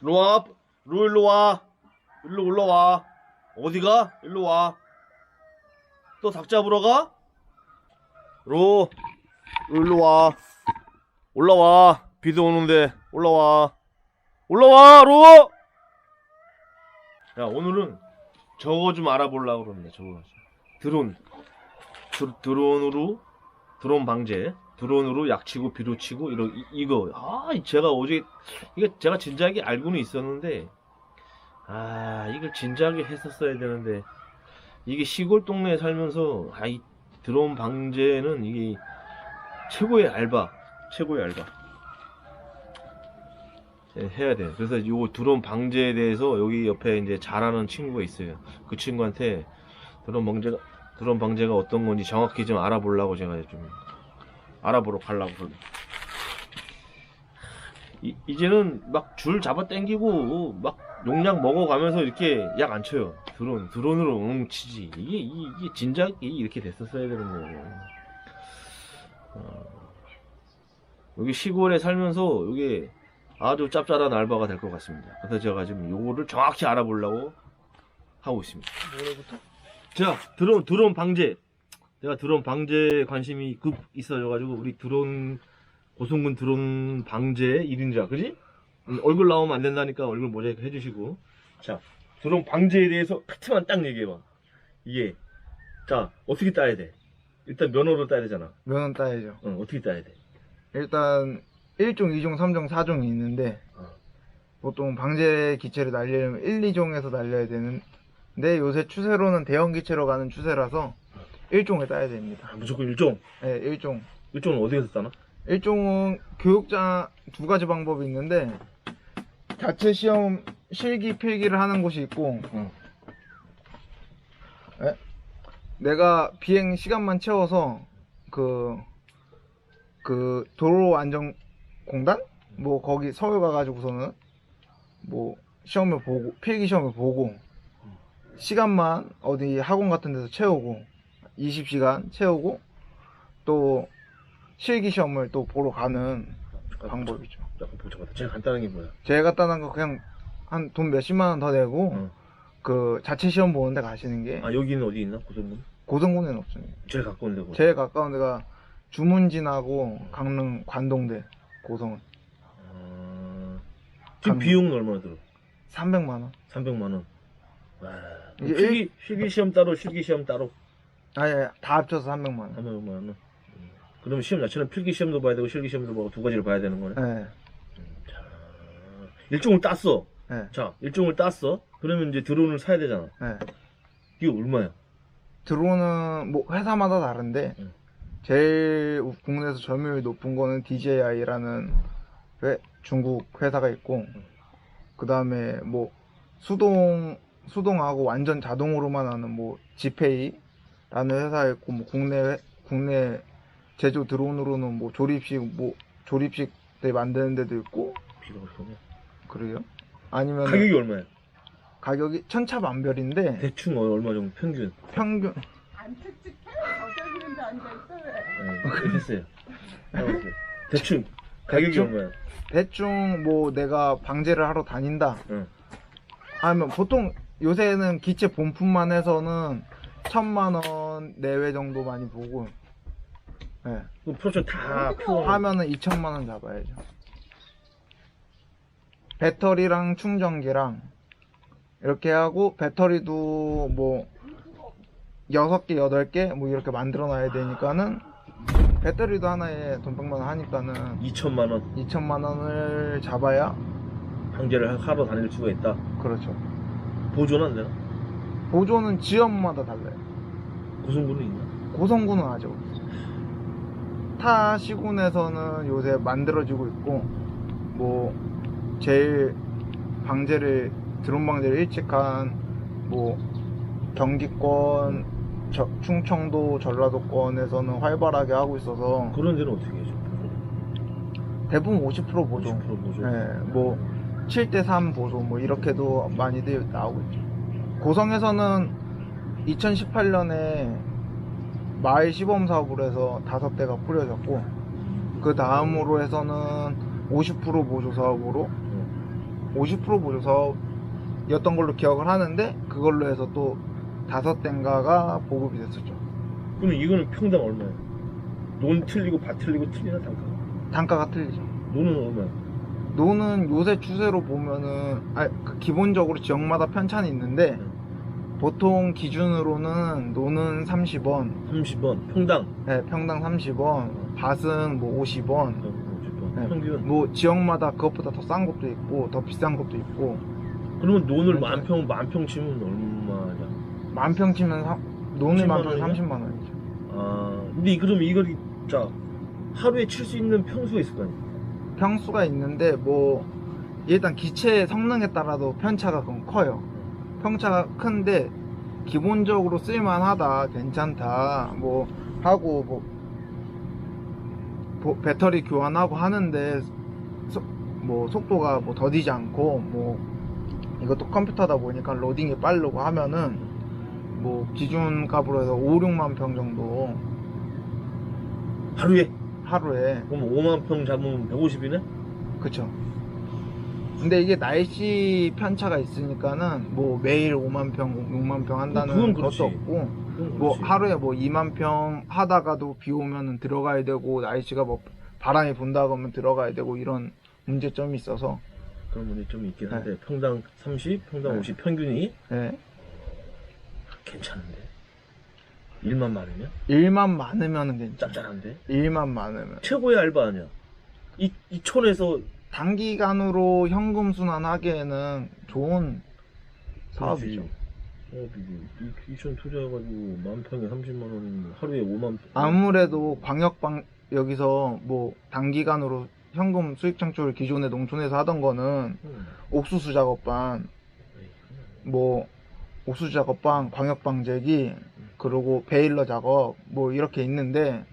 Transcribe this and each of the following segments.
일로 와. 일로 와. 일로 올라와. 어디가? 일로 와. 또 닭 잡으러 가? 일로 와. 올라와. 비도 오는데 올라와. 올라와, 로! 야, 오늘은 저거 좀 알아보려고 그러는데, 저거. 드론으로, 드론 방제. 드론으로 약치고 비료치고, 이거. 제가 어제, 이게 제가 진작에 알고는 있었는데, 이걸 진작에 했었어야 되는데, 이게 시골 동네에 살면서, 이 드론 방제는 이게 최고의 알바. 해야 돼. 그래서 요 드론 방제에 대해서 여기 옆에 이제 잘하는 친구가 있어요. 그 친구한테 드론 방제가 어떤 건지 정확히 좀 알아보려고 제가 좀 알아보러 가려고 그러네. 이제는 막 줄 잡아 당기고 막 용량 먹어가면서 이렇게 약 안 쳐요. 드론으로 치지. 이게 진작에 이렇게 됐었어야 되는 거예요. 여기 시골에 살면서 여기 아주 짭짤한 알바가 될 것 같습니다. 그래서 제가 지금 요거를 정확히 알아보려고 하고 있습니다. 뭐라부터? 자, 드론 방제. 내가 드론 방제 관심이 급 있어져가지고 우리 고성군 드론 방제 1인자, 그지? 얼굴 나오면 안 된다니까 얼굴 모자이크 해주시고. 자, 드론 방제에 대해서 팩트만 딱 얘기해봐. 이게, 자, 어떻게 따야 돼? 일단 면허로 따야 되잖아. 면허 따야죠. 어떻게 따야 돼? 일단 1종, 2종, 3종, 4종이 있는데 보통 방제 기체를 날리려면 1, 2종에서 날려야 되는데 요새 추세로는 대형 기체로 가는 추세라서 1종을 따야 됩니다. 무조건 1종? 네, 1종. 1종은 어디에서 따나? 1종은 교육자 두 가지 방법이 있는데 자체 시험 실기 필기를 하는 곳이 있고 네? 내가 비행 시간만 채워서 그 도로안전공단? 뭐 거기 서울 가가지고서는 뭐 시험을 보고 필기 시험을 보고 시간만 어디 학원 같은 데서 채우고 20시간 채우고 또 실기 시험을 또 보러 가는 방법이죠. 약간 복잡하다. 제일 간단한 게 뭐야? 제일 간단한 거 그냥 한 돈 몇십만 원 더 내고 그 자체 시험 보는 데 가시는 게. 여기는 어디 있나? 고성군? 고성군에는 없습니다. 제일 가까운 데고. 제일 가까운 데가 주문진하고 강릉 관동대 고성은. 지금 비용은 얼마나 들어? 300만 원. 300만 원. 와. 이게 필기 시험 따로, 실기 시험 따로. 아예 다 합쳐서 300만 원. 300만 원. 그러면 시험 자체는 필기 시험도 봐야 되고 실기 시험도 보고 두 가지를 봐야 되는 거네. 네. 자, 일종을 땄어. 네. 자, 일종을 땄어. 그러면 이제 드론을 사야 되잖아. 네. 이게 얼마야? 드론은 뭐 회사마다 다른데 제일 국내에서 점유율이 높은 거는 DJI라는 중국 회사가 있고 그 다음에 뭐 수동하고 완전 자동으로만 하는 뭐 지페이라는 회사가 있고 뭐 국내 제조 드론으로는 뭐 조립식들 만드는 데도 있고. 비가 그러네. 그래요? 아니면 가격이 얼마야? 가격이 천차만별인데 대충 얼마 정도 평균? 안 칙칙해? 저기는데 앉아있어 왜? 했어요. 대충 가격이 대충? 얼마야? 대충 뭐 내가 방제를 하러 다닌다 하면 보통 요새는 기체 본품만 해서는 1,000만원 내외 정도 많이 보고. 네. 그럼 프로젝트 다 표 하면은 2,000만원 잡아야죠. 배터리랑 충전기랑 이렇게 하고 배터리도 뭐 6개 8개 뭐 이렇게 만들어 놔야 되니까는 배터리도 하나에 돈 100만 원 하니까는 2천만 원 2,000만 원을 잡아야 방제를 하러 다닐 수가 있다. 그렇죠. 보조는 안 되나? 보조는 지역마다 달라요. 고성군은 있나? 고성군은 아직 없어요. 타 시군에서는 요새 만들어지고 있고 뭐 제일 드론 방제를 일찍 한 뭐 경기권, 충청도, 전라도권에서는 활발하게 하고 있어서 그런 데는 어떻게 해줘? 대부분 50% 보조. 50% 보조. 네, 뭐 7대3 보조 뭐 이렇게도 많이들 나오고 있죠. 고성에서는 2018년에 마을 시범 사업으로 해서 5대가 뿌려졌고 그 다음으로 해서는 50% 보조 사업으로 50% 보조 사업이었던 걸로 기억을 하는데 그걸로 해서 또 5대인가가 보급이 됐었죠. 그럼 이거는 평당 얼마야? 논 틀리고 밭 틀리고 틀리나 단가가? 단가가 틀리죠. 논은 얼마야? 노는 요새 추세로 보면은 기본적으로 지역마다 편차는 있는데 보통 기준으로는 노는 30원, 30원 평당. 네, 평당 30원, 밭은 뭐 50원, 50원. 네, 평균. 뭐 지역마다 그것보다 더 싼 것도 있고 더 비싼 것도 있고. 그러면 논을 그러니까. 만평 치면 얼마냐? 만평 치면 논을 30만 만평 원이냐? 30만 원이죠. 아, 근데 그럼 이걸 자 하루에 칠 수 있는 평수가 있을 거 아니야? 평수가 있는데 뭐 일단 기체의 성능에 따라도 편차가 그럼 커요. 편차가 큰데 기본적으로 쓸만하다, 괜찮다, 뭐 하고 배터리 교환하고 하는데 뭐 속도가 뭐 더디지 않고 뭐 이것도 컴퓨터다 보니까 로딩이 빠르고 하면은 뭐 기준 값으로 해서 5, 6만 평 정도 하루에? 하루에. 그럼 5만 평 잡으면 150이네? 그쵸. 근데 이게 날씨 편차가 있으니까는 뭐 매일 5만 평, 6만 평 한다는 그건 것도 그렇지. 없고 그건 뭐 그렇지. 하루에 뭐 2만 평 하다가도 비 오면은 들어가야 되고 날씨가 뭐 바람이 분다 그러면 들어가야 되고 이런 문제점이 있어서. 그런 문제점이 있긴 한데 평당 30, 평당 50 평균이 네. 괜찮은데? 일만 많으면? 일만 많으면은 괜찮아. 짭짤한데? 일만 많으면. 최고의 알바 아니야? 이 촌에서 단기간으로 현금 순환하기에는 좋은 사업이죠. 이천 투자해가지고 만 평에 30만 원, 하루에 5만 평. 아무래도 광역방 여기서 뭐 단기간으로 현금 수익 창출 기존의 농촌에서 하던 거는 옥수수 작업반, 뭐 옥수수 작업반, 광역방제기, 그리고 베일러 작업 뭐 이렇게 있는데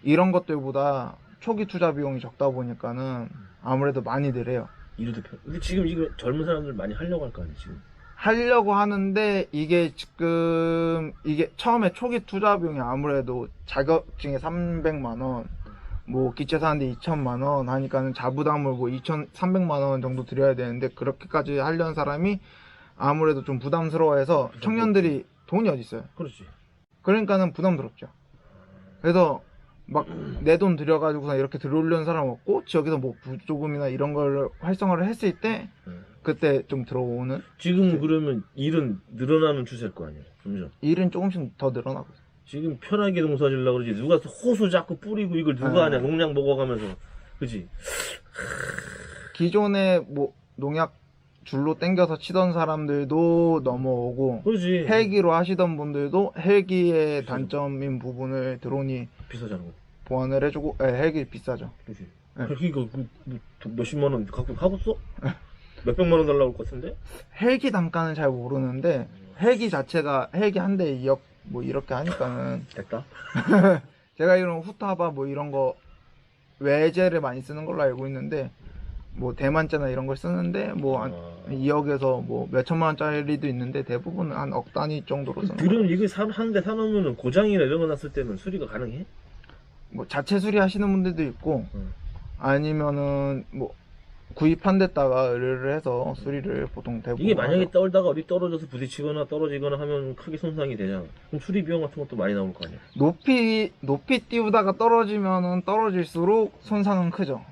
이런 것들보다 초기 투자 비용이 적다 보니까는 아무래도 많이들 해요. 이래도 근데 지금 이거 젊은 사람들 많이 하려고 할 거 아니야 지금? 하려고 하는데 이게 지금 이게 처음에 초기 투자 비용이 아무래도 자격증에 300만 원, 뭐 기체 사는데 2천만 원 하니까는 자부담을 뭐 2,300만 원 정도 드려야 되는데 그렇게까지 하려는 사람이 아무래도 좀 부담스러워해서 청년들이 돈이 어디 있어요. 그렇지. 그러니까는 부담스럽죠. 그래서 막 내 돈 들여가지고서 이렇게 들어오려는 사람 없고 지역에서 뭐 부조금이나 이런 걸 활성화를 했을 때 그때 좀 들어오는. 지금 그러면 일은 늘어나는 추세일 거 아니야 점점. 일은 조금씩 더 늘어나고 있어요. 지금 편하게 농사 지으려고 그러지 누가 호수 자꾸 뿌리고 이걸 누가 하냐 농약 먹어가면서. 그치? 기존에 뭐 농약 줄로 땡겨서 치던 사람들도 넘어오고 그렇지. 헬기로 하시던 분들도 헬기의 단점인 부분을 드론이 비싸잖아. 보완을 해주고. 헬기 비싸죠. 그치? 네. 그러니까 몇십만 원 갖고 하겠어? 몇백만 원 달라고 할 것 같은데? 헬기 단가는 잘 모르는데 헬기 자체가 헬기 한 대에 2억 뭐 이렇게 하니까는 됐다. 제가 이런 후타바 뭐 이런 거 외제를 많이 쓰는 걸로 알고 있는데 뭐 대만제나 이런 걸 쓰는데 뭐 한 2억에서 뭐 몇천만 원짜리도 있는데 대부분 한 억 단위 정도로 쓰는 거예요. 드론 이거 한 대 사놓으면 고장이나 이런 거 났을 때는 수리가 가능해? 뭐 자체 수리하시는 분들도 있고 아니면은 뭐 구입한 데다가 의뢰를 해서 수리를 보통 대부분 이게 만약에 하죠. 떨다가 어디 떨어져서 부딪히거나 떨어지거나 하면 크게 손상이 되잖아. 그럼 수리 비용 같은 것도 많이 나올 거 아니야? 높이 띄우다가 떨어지면은 떨어질수록 손상은 크죠.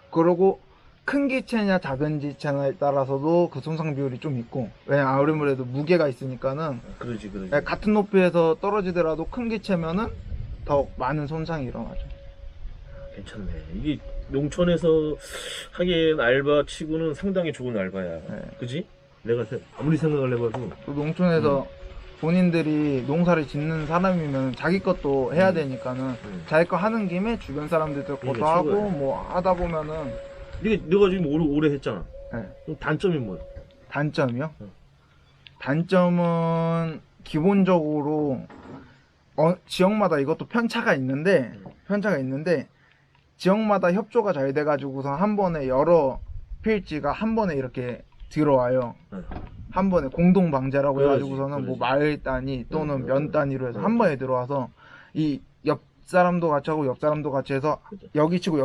그리고 큰 기체냐 작은 기체냐에 따라서도 그 손상 비율이 좀 있고, 왜냐면 아무래도 무게가 있으니까는 그러지. 같은 높이에서 떨어지더라도 큰 기체면은 더 많은 손상이 일어나죠. 괜찮네. 이게 농촌에서 하기엔 알바 치고는 상당히 좋은 알바야. 네. 그지? 내가 아무리 생각을 해봐도. 또 농촌에서 본인들이 농사를 짓는 사람이면 자기 것도 해야 되니까는 자기 거 하는 김에 주변 사람들도 이게 것도 하고 최고야. 뭐 하다 보면은. 네가 지금 오래 했잖아. 네. 그럼 단점이 뭐야? 단점이요? 단점은 기본적으로 지역마다 이것도 편차가 있는데 지역마다 협조가 잘 돼가지고서 한 번에 여러 필지가 한 번에 이렇게 들어와요. 한 번에 공동 방제라고 해가지고서는 뭐 마을 단위 또는 면 단위로 해서 한 번에 들어와서 이 옆 사람도 같이 하고 옆 사람도 같이 해서 여기 치고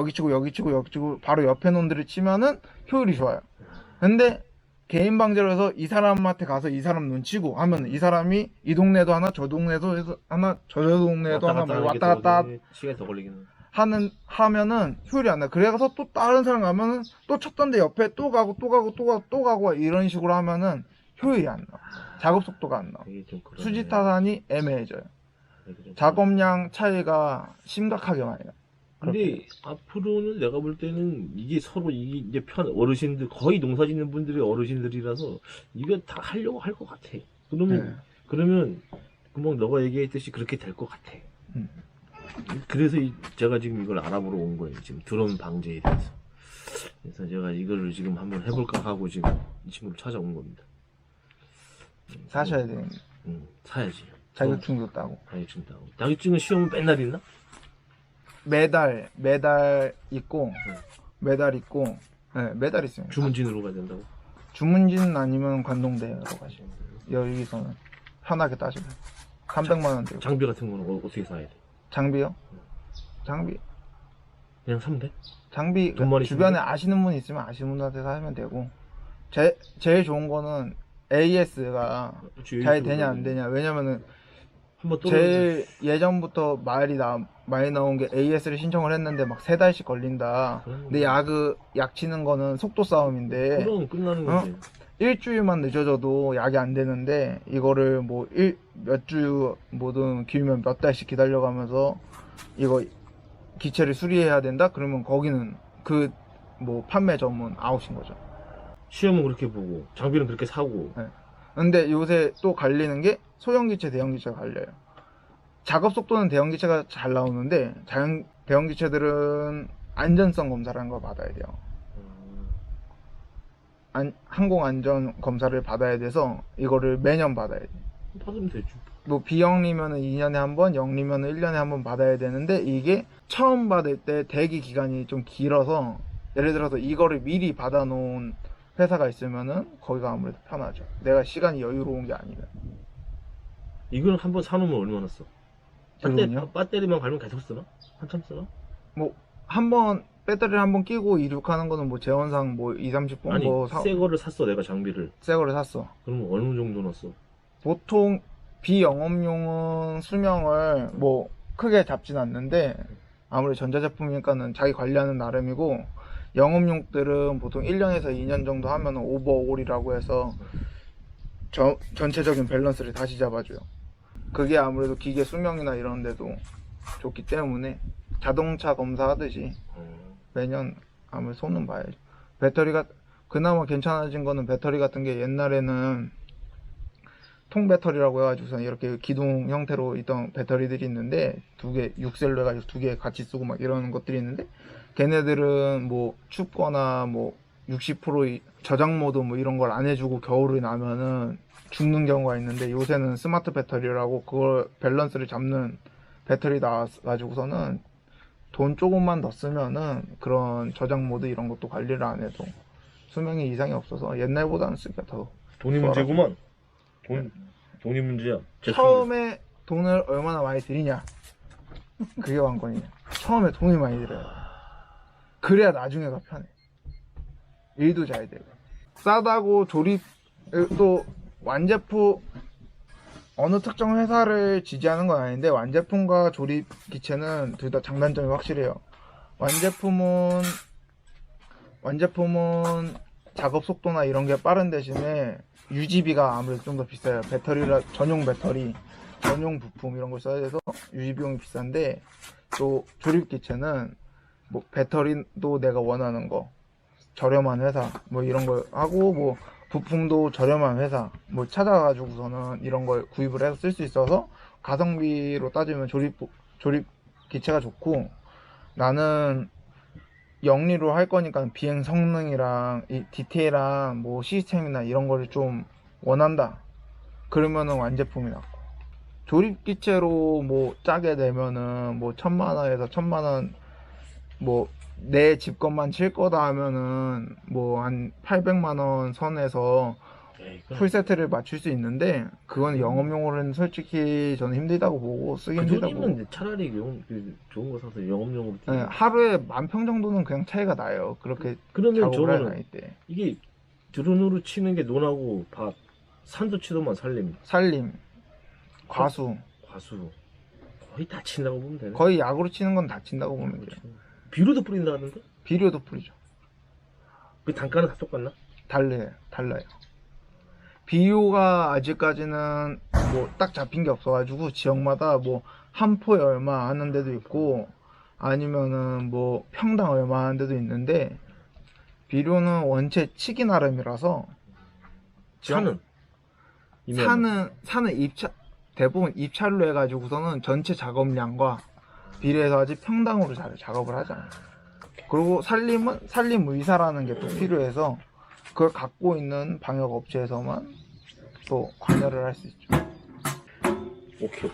바로 옆에 놈들을 치면은 효율이 좋아요. 근데 개인 방제로 해서 이 사람한테 가서 이 사람 눈치고 하면 이 사람이 이 동네도 하나 저 동네도 해서 하나 저 동네도 하나 막 왔다 갔다 시간이 더 걸리기는. 하면은 효율이 안 나. 그래서 또 다른 사람 가면은 또 쳤던데 옆에 또 가고 또 가고 또 가고 또 가고 이런 식으로 하면은 효율이 안 나. 작업 속도가 안 나. 이게 좀 그러네. 수지 타산이 애매해져요. 이게 좀 작업량 차이가 심각하게 많이 나. 근데 앞으로는 내가 볼 때는 이게 서로 이게 이제 어르신들 거의 농사 짓는 분들이 어르신들이라서 이거 다 하려고 할 것 같아. 그러면 금방 너가 얘기했듯이 그렇게 될 것 같아. 그래서 제가 지금 이걸 알아보러 온 거예요. 지금 드론 방제에 대해서. 그래서 제가 이거를 지금 한번 해볼까 하고 지금 이 친구를 찾아온 겁니다. 사셔야 돼요. 사야지. 자격증도 따고. 자격증 따고. 자격증은 시험은 맨날 있나? 매달 있고 매달 있고 네, 매달 있어요. 주문진으로 가야 된다고? 주문진 아니면 관동대로 가시죠. 여기서는 편하게 따시고 300만 원 들고. 장비 같은 거는 어떻게 사야 돼? 장비요? 장비 그냥 사면 돼? 장비 돈 많이 주변에 쓰는데? 아시는 분 있으면 아시는 분한테 사면 되고 제일 좋은 거는 AS가 그치, 잘 AS 가 되냐 안 되냐. 왜냐면은 한번 떨어져. 제일 예전부터 많이 나온 게 AS를 신청을 했는데 막 3달씩 걸린다. 근데 약 치는 거는 속도 싸움인데 그럼 끝나는 건데. 일주일만 늦어져도 약이 안 되는데 이거를 뭐 몇 주 뭐든 길면 몇 달씩 기다려가면서 이거 기체를 수리해야 된다? 그러면 거기는 그 뭐 판매 전문 아웃인 거죠. 시험은 그렇게 보고 장비는 그렇게 사고. 네. 근데 요새 또 갈리는 게 소형 기체, 대형 기체가 갈려요. 작업 속도는 대형 기체가 잘 나오는데 대형 기체들은 안전성 검사라는 걸 받아야 돼요. 항공 안전 검사를 받아야 돼서 이거를 매년 받아야 돼. 받으면 되지. 뭐 비영리면은 2년에 한 번, 영리면은 1년에 한 번 받아야 되는데 이게 처음 받을 때 대기 기간이 좀 길어서 예를 들어서 이거를 미리 받아 놓은 회사가 있으면은 거기가 아무래도 편하죠. 내가 시간이 여유로운 게 아니면. 이거는 한번 사놓으면 얼마나 써? 드론이요? 배터리만 갈면 계속 쓰나? 한참 쓰나? 뭐 한번 배터리를 한번 끼고 이륙하는 거는 뭐 재원상 뭐 2, 30분 아니 뭐 새 거를 샀어 내가 장비를. 새 거를 샀어. 그러면 어느 정도 넣었어? 보통 비영업용은 수명을 뭐 크게 잡진 않는데 아무리 전자제품이니까는 자기 관리하는 나름이고 영업용들은 보통 1년에서 2년 정도 하면 오버홀이라고 해서 전체적인 밸런스를 다시 잡아줘요. 그게 아무래도 기계 수명이나 이런 데도 좋기 때문에 자동차 검사하듯이 매년 아무래도 손은 봐야죠. 배터리가 그나마 괜찮아진 거는 배터리 같은 게 옛날에는 통배터리라고 해가지고서 이렇게 기둥 형태로 있던 배터리들이 있는데 2개 6셀로 해가지고 2개 같이 쓰고 막 이런 것들이 있는데 걔네들은 뭐 춥거나 뭐 60% 저장 모드 뭐 이런 걸 안 해주고 겨울이 나면은 죽는 경우가 있는데 요새는 스마트 배터리라고 그걸 밸런스를 잡는 배터리 나와가지고서는 돈 조금만 더 쓰면은 그런 저장 모드 이런 것도 관리를 안 해도 수명이 이상이 없어서 옛날보다는 쓰기가 더 돈이 문제구만. 돈이 문제야. 처음에 돈을 얼마나 많이 들이냐 그게 관건이냐. 처음에 돈이 많이 들어요. 그래야 나중에가 편해. 일도 잘 되고 싸다고 조립 또 완제품 어느 특정 회사를 지지하는 건 아닌데 완제품과 조립 기체는 둘 다 장단점이 확실해요. 완제품은 작업 속도나 이런 게 빠른 대신에 유지비가 아무래도 좀 더 비싸요. 전용 배터리, 전용 부품 이런 걸 써야 돼서 유지비용이 비싼데 또 조립 기체는 뭐 배터리도 내가 원하는 거 저렴한 회사 뭐 이런 걸 하고 뭐 부품도 저렴한 회사 뭐 찾아가지고서는 이런 걸 구입을 해서 쓸 수 있어서 가성비로 따지면 조립 기체가 좋고 나는 영리로 할 거니까 비행 성능이랑 이 디테일한 뭐 시스템이나 이런 거를 좀 원한다. 그러면은 완제품이 낫고 조립 기체로 뭐 짜게 되면은 뭐 1000만 원에서 1000만 원 뭐 내 집 것만 칠 거다 하면은 뭐 한 800만 원 선에서 풀 세트를 맞출 수 있는데 그건 영업용으로는 솔직히 저는 힘들다고 보고 쓰기 힘들다고 보고. 그전이면 차라리 좋은 거 사서 영업용으로. 네, 하루에 10,000평 정도는 그냥 차이가 나요. 그렇게 그러면 작업을 할 저거는 나이 때. 이게 드론으로 치는 게 논하고 밭, 산도 치더만 살림, 살림, 과수. 과수 거의 다 친다고 보면 되네. 거의 약으로 치는 건 다 친다고 보면 돼요. 비료도 뿌린다 하던데? 비료도 뿌리죠. 그 단가는 다 똑같나? 달라요. 비료가 아직까지는 뭐 딱 잡힌 게 없어가지고 지역마다 뭐 한 포에 얼마 하는 데도 있고 아니면은 뭐 평당 얼마 하는 데도 있는데 비료는 원체 치기 나름이라서 차는? 산은 대부분 입찰로 해가지고서는 전체 작업량과 비례해서 아직 평당으로 작업을 하잖아요. 그리고 산림 의사라는 게 또 필요해서 그걸 갖고 있는 방역 업체에서만 또 관여를 할 수 있죠. 오케이.